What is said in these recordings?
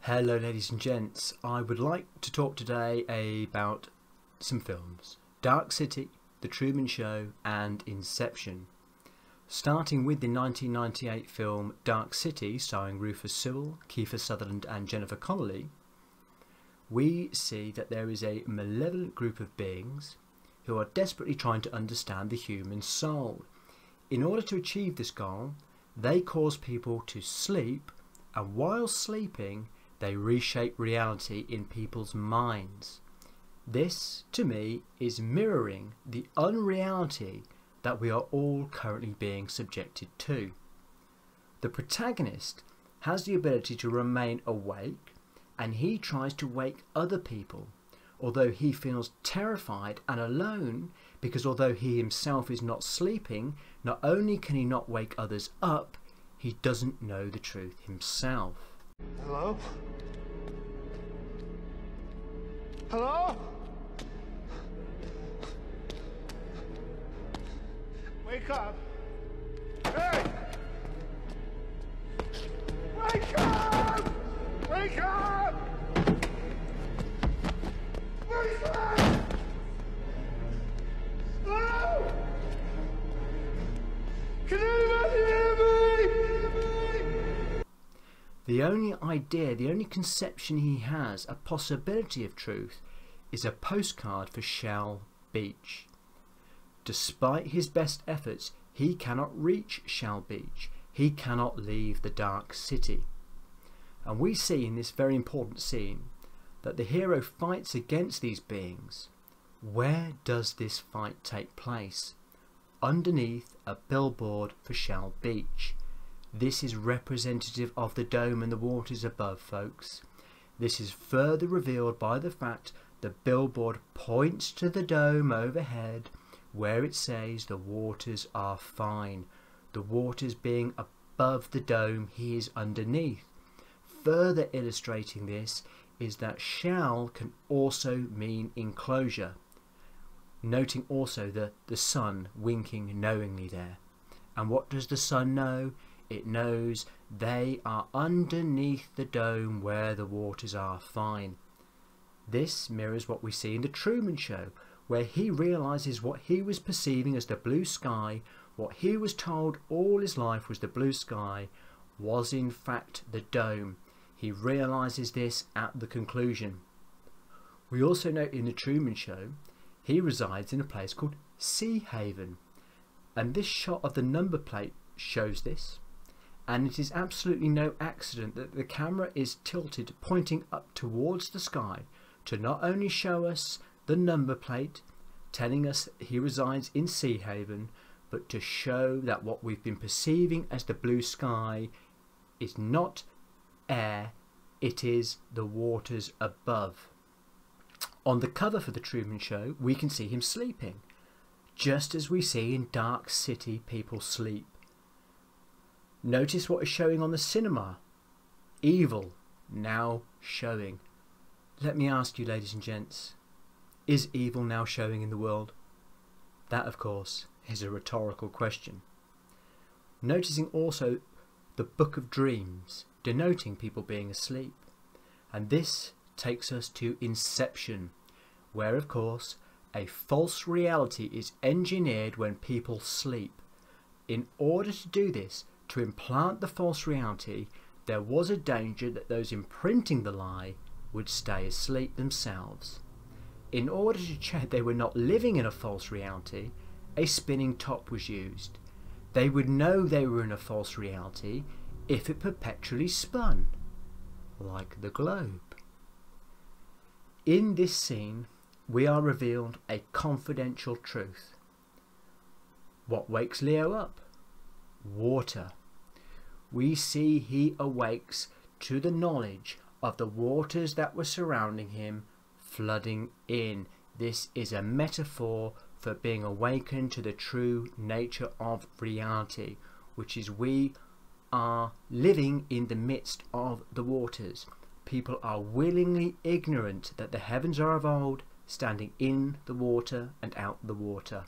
Hello ladies and gents, I would like to talk today about some films. Dark City, The Truman Show and Inception. Starting with the 1998 film Dark City, starring Rufus Sewell, Kiefer Sutherland and Jennifer Connelly, we see that there is a malevolent group of beings who are desperately trying to understand the human soul. In order to achieve this goal, they cause people to sleep, and while sleeping they reshape reality in people's minds. This, to me, is mirroring the unreality that we are all currently being subjected to. The protagonist has the ability to remain awake, and he tries to wake other people, although he feels terrified and alone because although he himself is not sleeping, not only can he not wake others up, he doesn't know the truth himself. Hello? Hello? Wake up! Hey! Wake up! Wake up! Wake up! Hello? Can anybody hear me? The only idea, the only conception he has, a possibility of truth, is a postcard for Shell Beach. Despite his best efforts, he cannot reach Shell Beach. He cannot leave the Dark City. And we see in this very important scene that the hero fights against these beings. Where does this fight take place? Underneath a billboard for Shell Beach. This is representative of the dome and the waters above, folks. This is further revealed by the fact the billboard points to the dome overhead where it says the waters are fine. The waters being above the dome, he is underneath. Further illustrating this is that shell can also mean enclosure. Noting also the sun winking knowingly there. And what does the sun know? It knows they are underneath the dome where the waters are fine. This mirrors what we see in the Truman Show, where he realizes what he was perceiving as the blue sky, what he was told all his life was the blue sky, was in fact the dome. He realizes this at the conclusion. We also note in the Truman Show, he resides in a place called Sea Haven, and this shot of the number plate shows this. And it is absolutely no accident that the camera is tilted pointing up towards the sky to not only show us the number plate telling us he resides in Sea Haven, but to show that what we've been perceiving as the blue sky is not air, it is the waters above. On the cover for the Truman Show we can see him sleeping, just as we see in Dark City people sleep. Notice what is showing on the cinema. Evil now showing. Let me ask you, ladies and gents, is evil now showing in the world? That, of course, is a rhetorical question. Noticing also the Book of Dreams, denoting people being asleep. And this takes us to Inception, where, of course, a false reality is engineered when people sleep. In order to do this, to implant the false reality, there was a danger that those imprinting the lie would stay asleep themselves. In order to check they were not living in a false reality, a spinning top was used. They would know they were in a false reality if it perpetually spun, like the globe. In this scene, we are revealed a confidential truth. What wakes Leo up? Water. We see he awakes to the knowledge of the waters that were surrounding him flooding in. This is a metaphor for being awakened to the true nature of reality, which is we are living in the midst of the waters. People are willingly ignorant that the heavens are of old, standing in the water and out the water.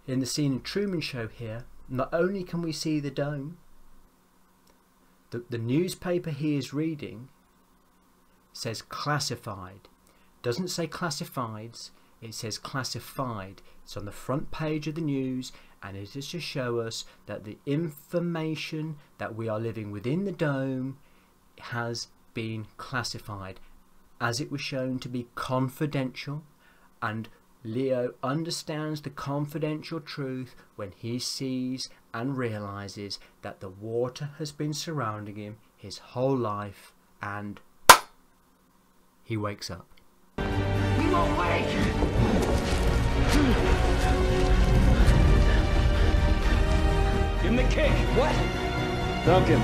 In the scene in Truman Show here, not only can we see the dome, The newspaper he is reading says classified. Doesn't say classifieds, it says classified. It's on the front page of the news, and it is to show us that the information that we are living within the dome has been classified, as it was shown to be confidential, and Leo understands the confidential truth when he sees and realizes that the water has been surrounding him his whole life, and he wakes up. You awake! Give him the kick. What? Duncan,